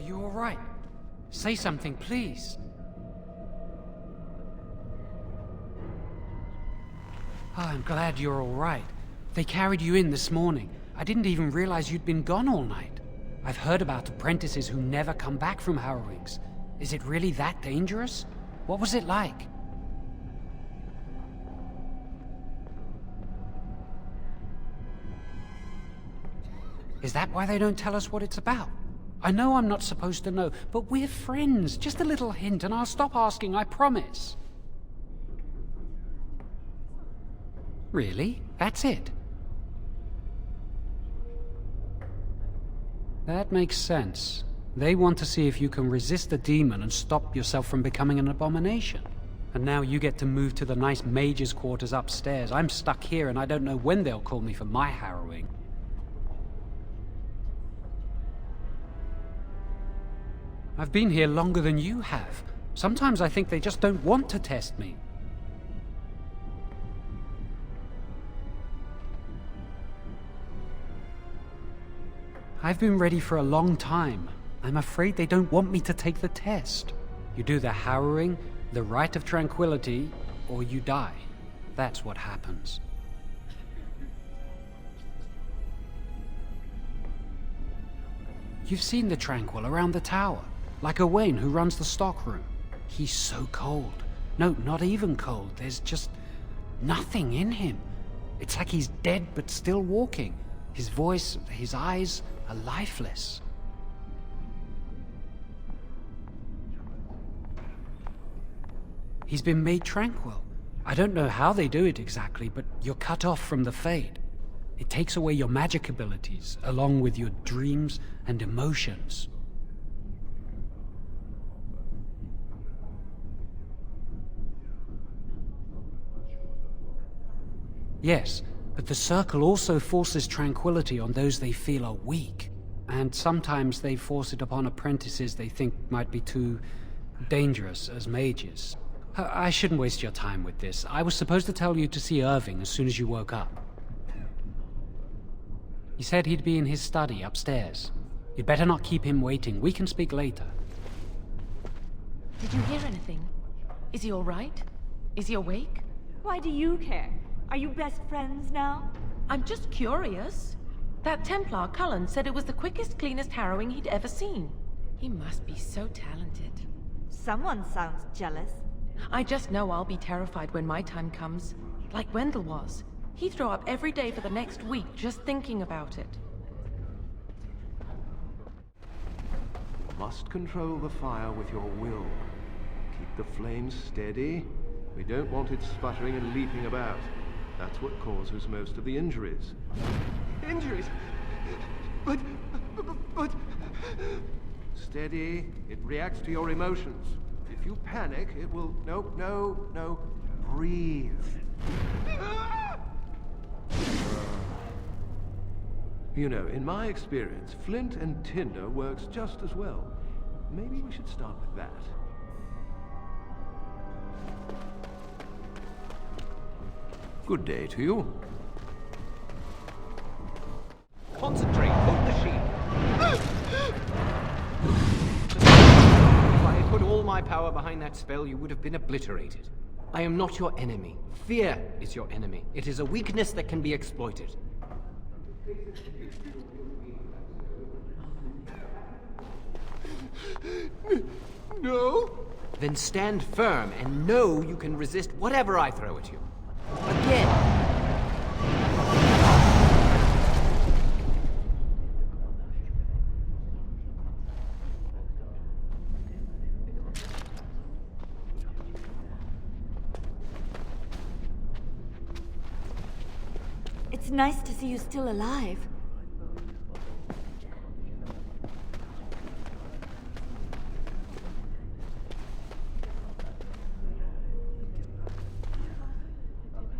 you all right? Say something, please. Oh, I'm glad you're all right. They carried you in this morning. I didn't even realize you'd been gone all night. I've heard about apprentices who never come back from Harrowings. Is it really that dangerous? What was it like? Is that why they don't tell us what it's about? I know I'm not supposed to know, but we're friends. Just a little hint and I'll stop asking, I promise. Really? That's it? That makes sense. They want to see if you can resist the demon and stop yourself from becoming an abomination. And now you get to move to the nice Mage's quarters upstairs. I'm stuck here and I don't know when they'll call me for my harrowing. I've been here longer than you have. Sometimes I think they just don't want to test me. I've been ready for a long time. I'm afraid they don't want me to take the test. You do the harrowing, the rite of tranquility, or you die. That's what happens. You've seen the Tranquil around the tower, like Owain who runs the stockroom. He's so cold. No, not even cold. There's just nothing in him. It's like he's dead but still walking. His voice, his eyes are lifeless. He's been made tranquil. I don't know how they do it exactly, but you're cut off from the Fade. It takes away your magic abilities, along with your dreams and emotions. Yes, but the Circle also forces tranquility on those they feel are weak. And sometimes they force it upon apprentices they think might be too dangerous as mages. I shouldn't waste your time with this. I was supposed to tell you to see Irving as soon as you woke up. He said he'd be in his study upstairs. You'd better not keep him waiting. We can speak later. Did you hear anything? Is he all right? Is he awake? Why do you care? Are you best friends now? I'm just curious. That Templar, Cullen, said it was the quickest, cleanest harrowing he'd ever seen. He must be so talented. Someone sounds jealous. I just know I'll be terrified when my time comes. Like Wendell was. He'd throw up every day for the next week just thinking about it. Must control the fire with your will. Keep the flames steady. We don't want it sputtering and leaping about. That's what causes most of the injuries. Injuries? But... Steady. It reacts to your emotions. If you panic, it will... No. Breathe. You know, in my experience, flint and tinder works just as well. Maybe we should start with that. Good day to you. Concentrate, hold the shield. If I had put all my power behind that spell, you would have been obliterated. I am not your enemy. Fear is your enemy. It is a weakness that can be exploited. No? Then stand firm and know you can resist whatever I throw at you. Again! It's nice to see you still alive.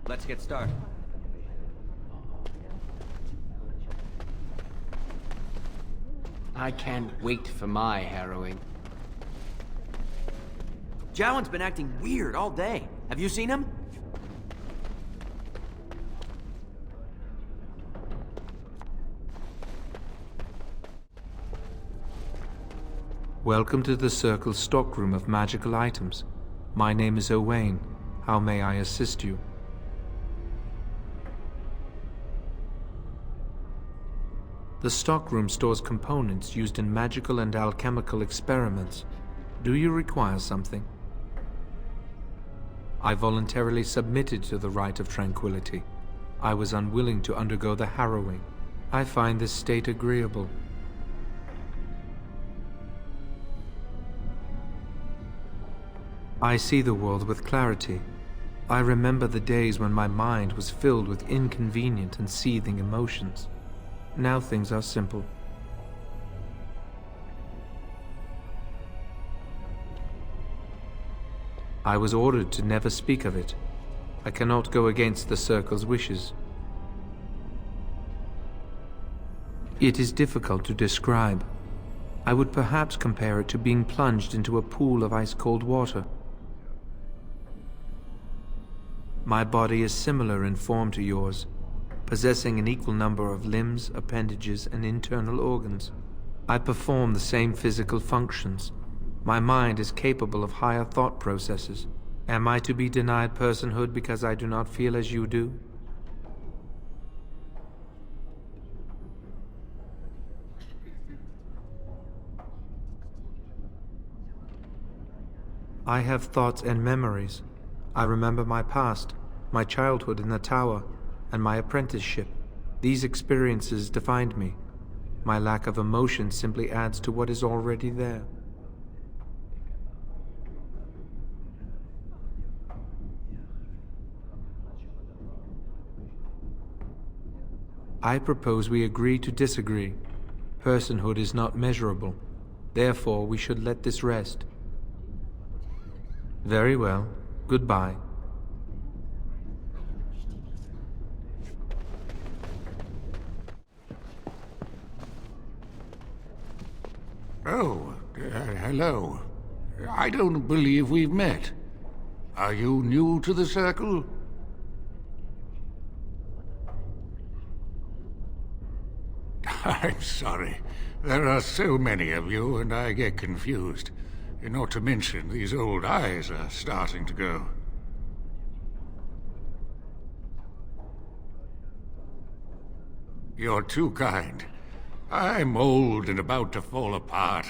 Let's get started. I can't wait for my harrowing. Jowan's been acting weird all day. Have you seen him? Welcome to the Circle's stockroom of magical items. My name is Owain. How may I assist you? The stockroom stores components used in magical and alchemical experiments. Do you require something? I voluntarily submitted to the rite of tranquility. I was unwilling to undergo the harrowing. I find this state agreeable. I see the world with clarity. I remember the days when my mind was filled with inconvenient and seething emotions. Now things are simple. I was ordered to never speak of it. I cannot go against the Circle's wishes. It is difficult to describe. I would perhaps compare it to being plunged into a pool of ice-cold water. My body is similar in form to yours, possessing an equal number of limbs, appendages, and internal organs. I perform the same physical functions. My mind is capable of higher thought processes. Am I to be denied personhood because I do not feel as you do? I have thoughts and memories. I remember my past, my childhood in the tower, and my apprenticeship. These experiences defined me. My lack of emotion simply adds to what is already there. I propose we agree to disagree. Personhood is not measurable. Therefore, we should let this rest. Very well. Goodbye. Oh, hello. I don't believe we've met. Are you new to the Circle? I'm sorry. There are so many of you, and I get confused. Not to mention, these old eyes are starting to go. You're too kind. I'm old and about to fall apart.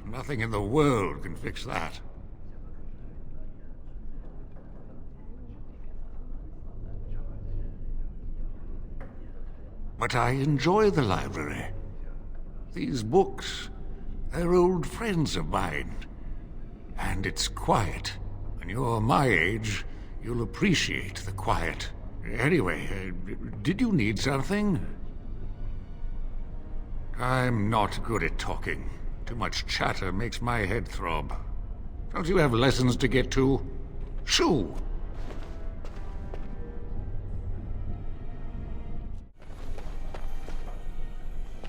Nothing in the world can fix that. But I enjoy the library. These books, they're old friends of mine. And it's quiet. When you're my age, you'll appreciate the quiet. Anyway, did you need something? I'm not good at talking. Too much chatter makes my head throb. Don't you have lessons to get to? Shoo!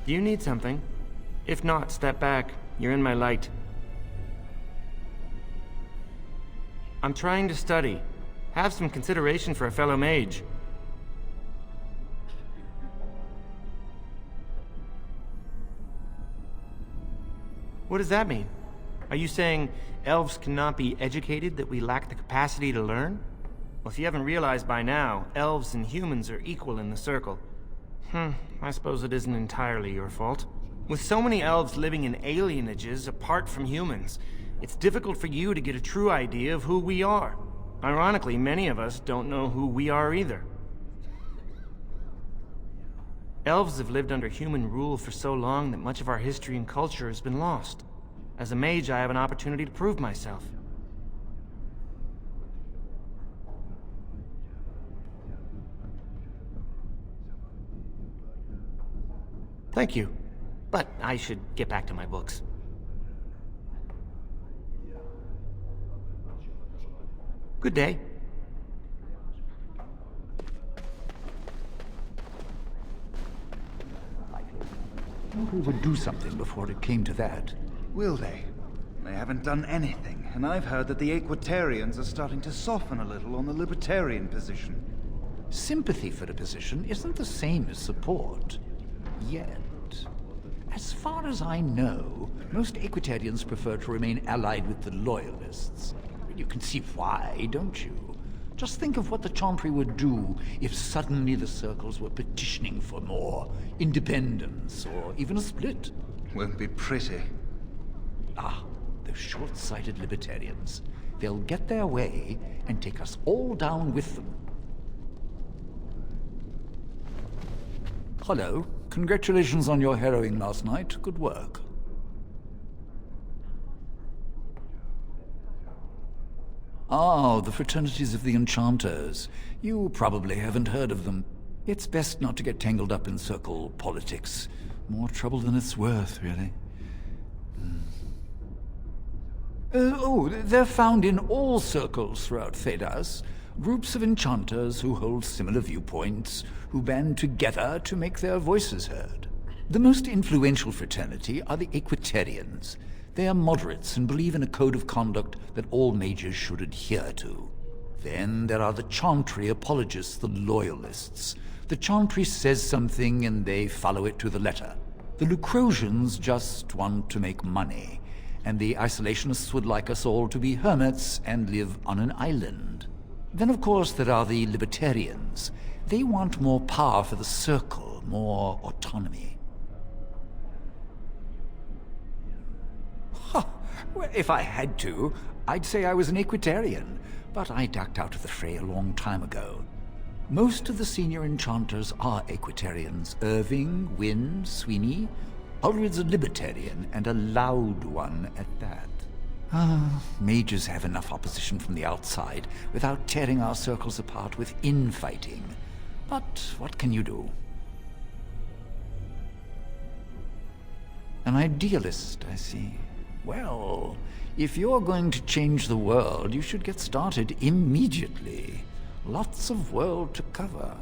You need something? If not, step back. You're in my light. I'm trying to study. Have some consideration for a fellow mage. What does that mean? Are you saying elves cannot be educated, that we lack the capacity to learn? Well, if you haven't realized by now, elves and humans are equal in the Circle. I suppose it isn't entirely your fault. With so many elves living in alienages apart from humans, it's difficult for you to get a true idea of who we are. Ironically, many of us don't know who we are either. Elves have lived under human rule for so long that much of our history and culture has been lost. As a mage, I have an opportunity to prove myself. Thank you. But I should get back to my books. Good day. We would do something before it came to that. Will they? They haven't done anything, and I've heard that the Equitarians are starting to soften a little on the Libertarian position. Sympathy for the position isn't the same as support. Yet. As far as I know, most Equitarians prefer to remain allied with the Loyalists. You can see why, don't you? Just think of what the Chantry would do if suddenly the Circles were petitioning for more independence, or even a split. Won't be pretty. Ah, those short-sighted Libertarians. They'll get their way and take us all down with them. Hello. Congratulations on your harrowing last night. Good work. Ah, the fraternities of the Enchanters. You probably haven't heard of them. It's best not to get tangled up in circle politics. More trouble than it's worth, really. They're found in all circles throughout Thedas. Groups of enchanters who hold similar viewpoints, who band together to make their voices heard. The most influential fraternity are the Equitarians. They are moderates and believe in a code of conduct that all mages should adhere to. Then there are the Chantry apologists, the Loyalists. The Chantry says something and they follow it to the letter. The Lucrosians just want to make money, and the Isolationists would like us all to be hermits and live on an island. Then, of course, there are the Libertarians. They want more power for the Circle, more autonomy. Well, if I had to, I'd say I was an Equitarian, but I ducked out of the fray a long time ago. Most of the senior enchanters are Equitarians. Irving, Wynne, Sweeney. Ulrid's a Libertarian, and a loud one at that. Mages have enough opposition from the outside without tearing our circles apart with infighting. But what can you do? An idealist, I see. Well, if you're going to change the world, you should get started immediately. Lots of world to cover.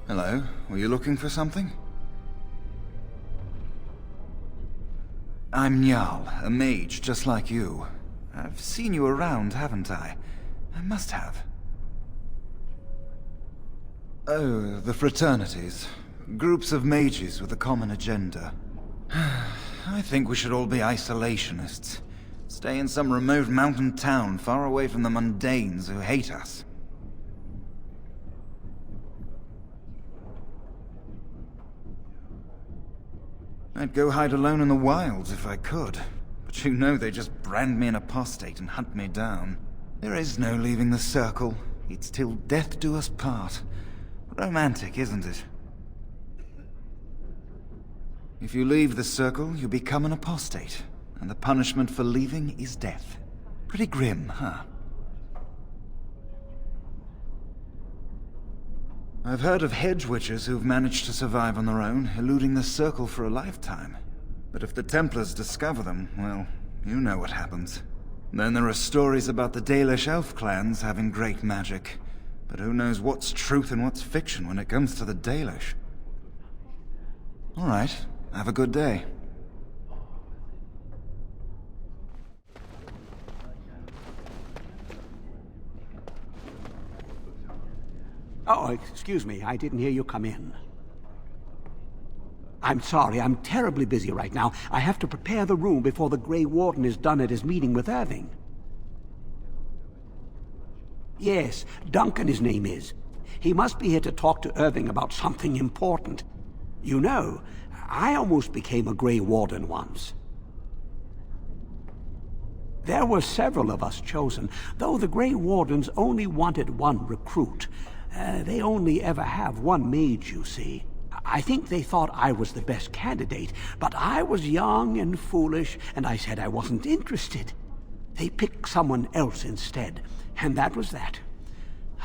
Hello, were you looking for something? I'm Njal, a mage just like you. I've seen you around, haven't I? I must have. Oh, the fraternities. Groups of mages with a common agenda. I think we should all be isolationists. Stay in some remote mountain town far away from the mundanes who hate us. I'd go hide alone in the wilds if I could. But you know they just brand me an apostate and hunt me down. There is no leaving the Circle. It's till death do us part. Romantic, isn't it? If you leave the Circle, you become an apostate. And the punishment for leaving is death. Pretty grim, huh? I've heard of hedge witches who've managed to survive on their own, eluding the Circle for a lifetime. But if the Templars discover them, well, you know what happens. Then there are stories about the Dalish elf clans having great magic. But who knows what's truth and what's fiction when it comes to the Dalish? All right, have a good day. Oh, excuse me, I didn't hear you come in. I'm sorry, I'm terribly busy right now. I have to prepare the room before the Grey Warden is done at his meeting with Irving. Yes, Duncan his name is. He must be here to talk to Irving about something important. You know, I almost became a Grey Warden once. There were several of us chosen, though the Grey Wardens only wanted one recruit. They only ever have one mage, you see. I think they thought I was the best candidate, but I was young and foolish, and I said I wasn't interested. They picked someone else instead, and that was that.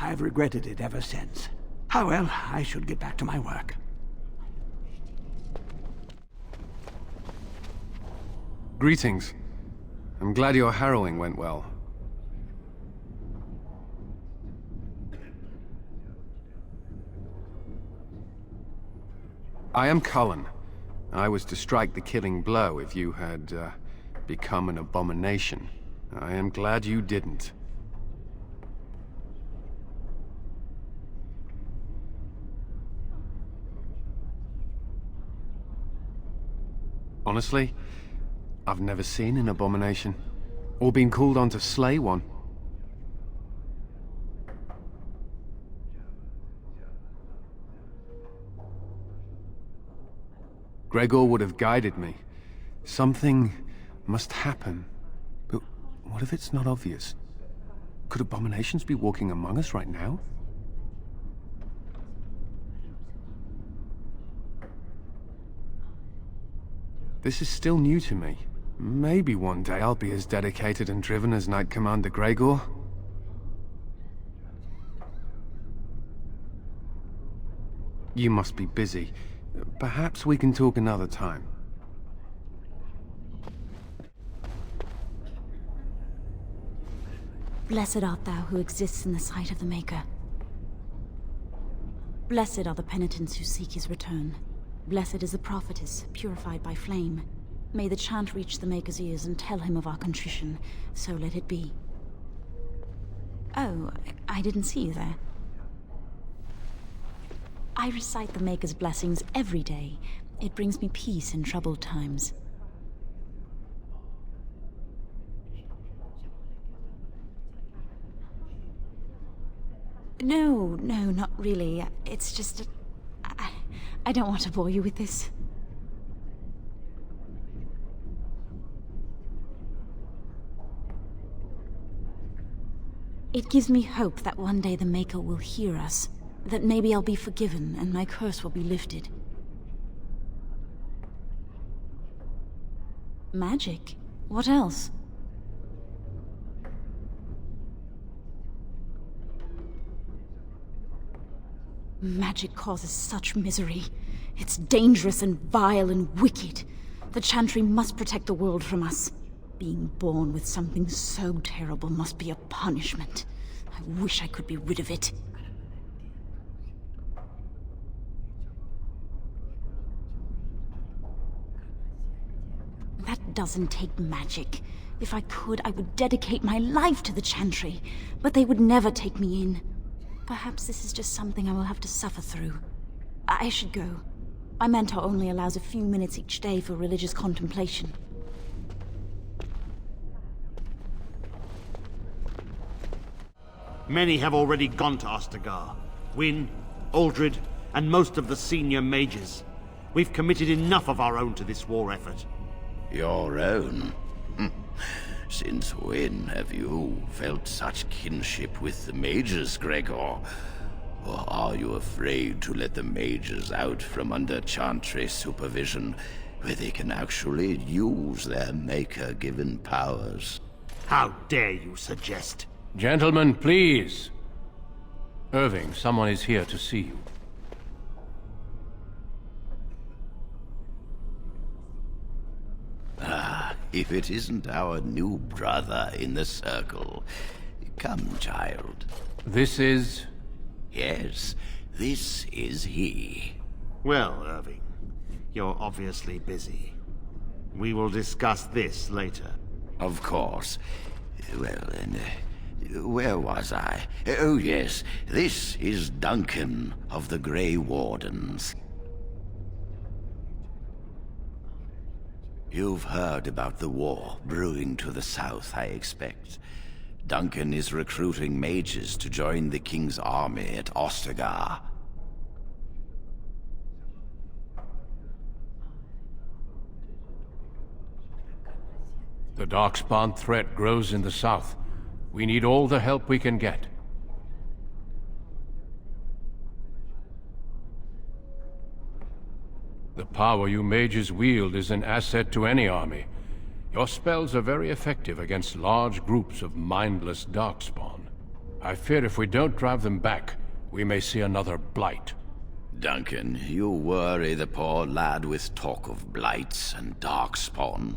I've regretted it ever since. Oh well, I should get back to my work. Greetings. I'm glad your harrowing went well. I am Cullen. I was to strike the killing blow if you had, become an abomination. I am glad you didn't. Honestly, I've never seen an abomination, or been called on to slay one. Gregor would have guided me. Something must happen. But what if it's not obvious? Could abominations be walking among us right now? This is still new to me. Maybe one day I'll be as dedicated and driven as Knight Commander Gregor. You must be busy. Perhaps we can talk another time. Blessed art thou who exists in the sight of the Maker. Blessed are the penitents who seek his return. Blessed is the prophetess, purified by flame. May the chant reach the Maker's ears and tell him of our contrition. So let it be. Oh, I didn't see you there. I recite the Maker's blessings every day. It brings me peace in troubled times. No, not really. It's just... I don't want to bore you with this. It gives me hope that one day the Maker will hear us. That maybe I'll be forgiven and my curse will be lifted. Magic? What else? Magic causes such misery. It's dangerous and vile and wicked. The Chantry must protect the world from us. Being born with something so terrible must be a punishment. I wish I could be rid of it. That doesn't take magic. If I could, I would dedicate my life to the Chantry, but they would never take me in. Perhaps this is just something I will have to suffer through. I should go. My mentor only allows a few minutes each day for religious contemplation. Many have already gone to Ostagar. Wynne, Aldred, and most of the senior mages. We've committed enough of our own to this war effort. Your own? Since when have you felt such kinship with the mages, Gregor? Or are you afraid to let the mages out from under Chantry supervision, where they can actually use their Maker-given powers? How dare you suggest? Gentlemen, please. Irving, someone is here to see you. Ah, if it isn't our new brother in the circle. Come, child. This is... Yes, this is he. Well, Irving, you're obviously busy. We will discuss this later. Of course. Well, then, where was I? Oh, yes, this is Duncan of the Grey Wardens. You've heard about the war brewing to the south, I expect. Duncan is recruiting mages to join the King's army at Ostagar. The Darkspawn threat grows in the south. We need all the help we can get. The power you mages wield is an asset to any army. Your spells are very effective against large groups of mindless Darkspawn. I fear if we don't drive them back, we may see another blight. Duncan, you worry the poor lad with talk of blights and Darkspawn.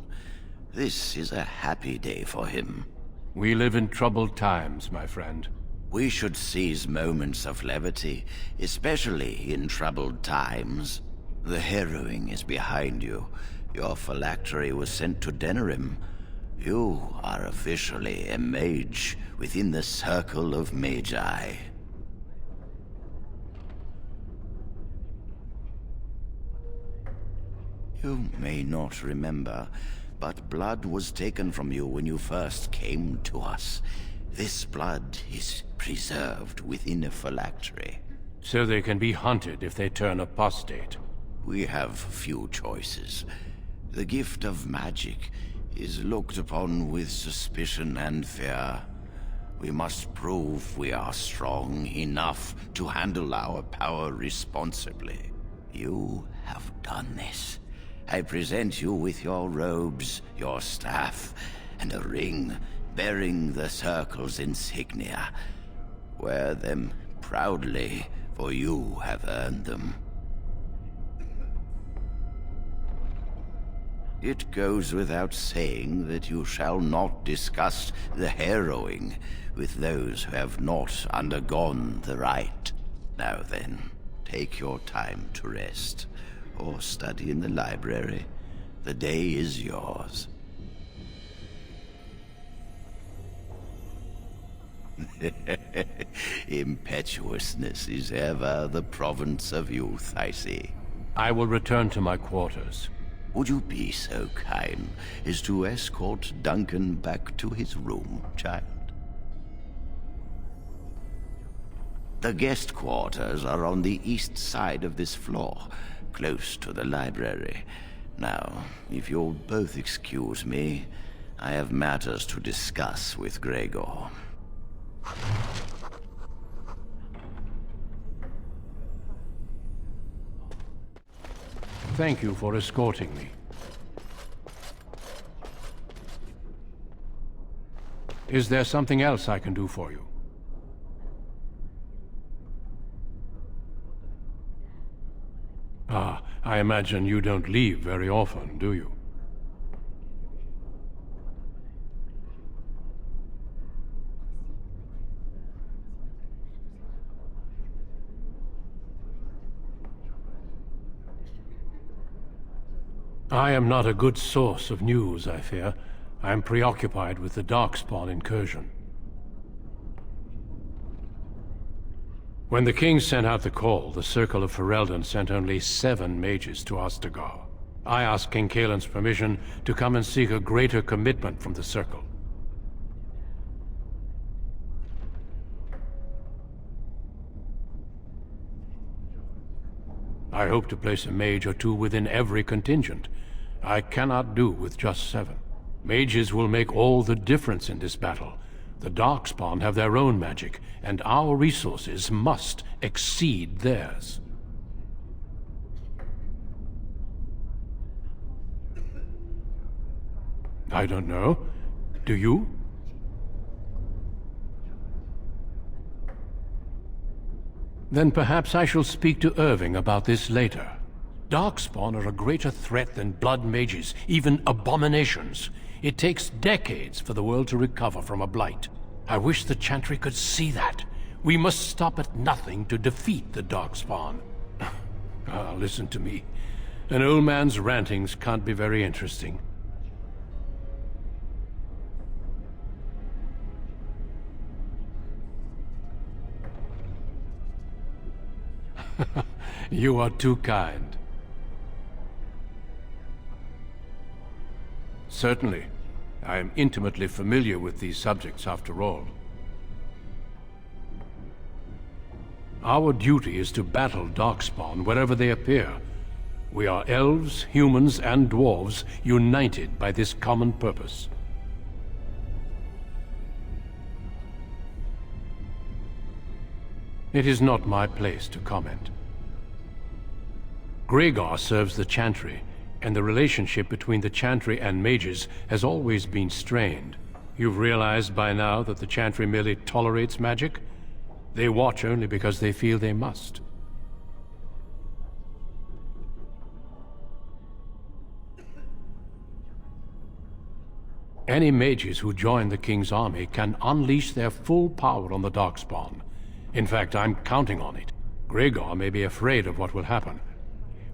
This is a happy day for him. We live in troubled times, my friend. We should seize moments of levity, especially in troubled times. The Harrowing is behind you. Your phylactery was sent to Denerim. You are officially a mage within the circle of Magi. You may not remember, but blood was taken from you when you first came to us. This blood is preserved within a phylactery. So they can be hunted if they turn apostate. We have few choices. The gift of magic is looked upon with suspicion and fear. We must prove we are strong enough to handle our power responsibly. You have done this. I present you with your robes, your staff, and a ring bearing the Circle's insignia. Wear them proudly, for you have earned them. It goes without saying that you shall not discuss the harrowing with those who have not undergone the rite. Now then, take your time to rest, or study in the library. The day is yours. Impetuousness is ever the province of youth, I see. I will return to my quarters. Would you be so kind as to escort Duncan back to his room, child? The guest quarters are on the east side of this floor, close to the library. Now, if you'll both excuse me, I have matters to discuss with Gregor. Thank you for escorting me. Is there something else I can do for you? Ah, I imagine you don't leave very often, do you? I am not a good source of news, I fear. I am preoccupied with the Darkspawn incursion. When the king sent out the call, the Circle of Ferelden sent only 7 mages to Ostagar. I asked King Caelan's permission to come and seek a greater commitment from the Circle. I hope to place a mage or 2 within every contingent. I cannot do with just 7. Mages will make all the difference in this battle. The Darkspawn have their own magic, and our resources must exceed theirs. I don't know. Do you? Then perhaps I shall speak to Irving about this later. Darkspawn are a greater threat than blood mages, even abominations. It takes decades for the world to recover from a blight. I wish the Chantry could see that. We must stop at nothing to defeat the Darkspawn. Listen to me. An old man's rantings can't be very interesting. You are too kind. Certainly. I am intimately familiar with these subjects, after all. Our duty is to battle Darkspawn wherever they appear. We are elves, humans, and dwarves united by this common purpose. It is not my place to comment. Gregor serves the Chantry, and the relationship between the Chantry and mages has always been strained. You've realized by now that the Chantry merely tolerates magic? They watch only because they feel they must. Any mages who join the King's army can unleash their full power on the Darkspawn. In fact, I'm counting on it. Gregor may be afraid of what will happen.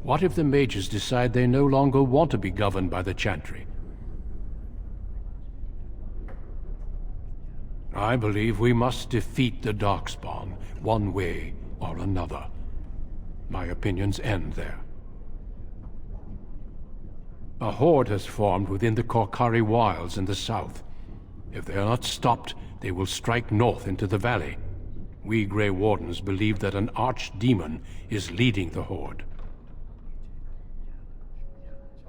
What if the mages decide they no longer want to be governed by the Chantry? I believe we must defeat the Darkspawn, one way or another. My opinions end there. A horde has formed within the Korkari wilds in the south. If they are not stopped, they will strike north into the valley. We Grey Wardens believe that an archdemon is leading the horde.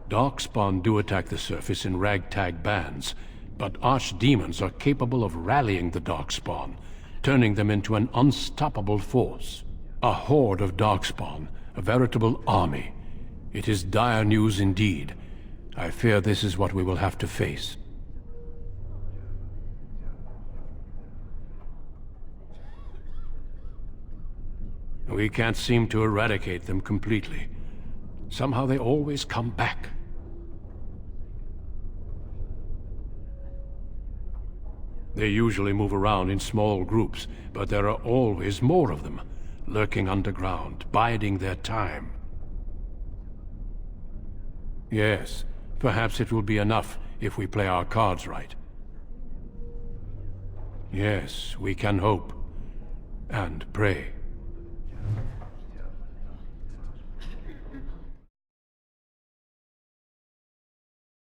Darkspawn do attack the surface in ragtag bands, but archdemons are capable of rallying the Darkspawn, turning them into an unstoppable force. A horde of Darkspawn, a veritable army. It is dire news indeed. I fear this is what we will have to face. We can't seem to eradicate them completely. Somehow they always come back. They usually move around in small groups, but there are always more of them, lurking underground, biding their time. Yes, perhaps it will be enough if we play our cards right. Yes, we can hope and pray.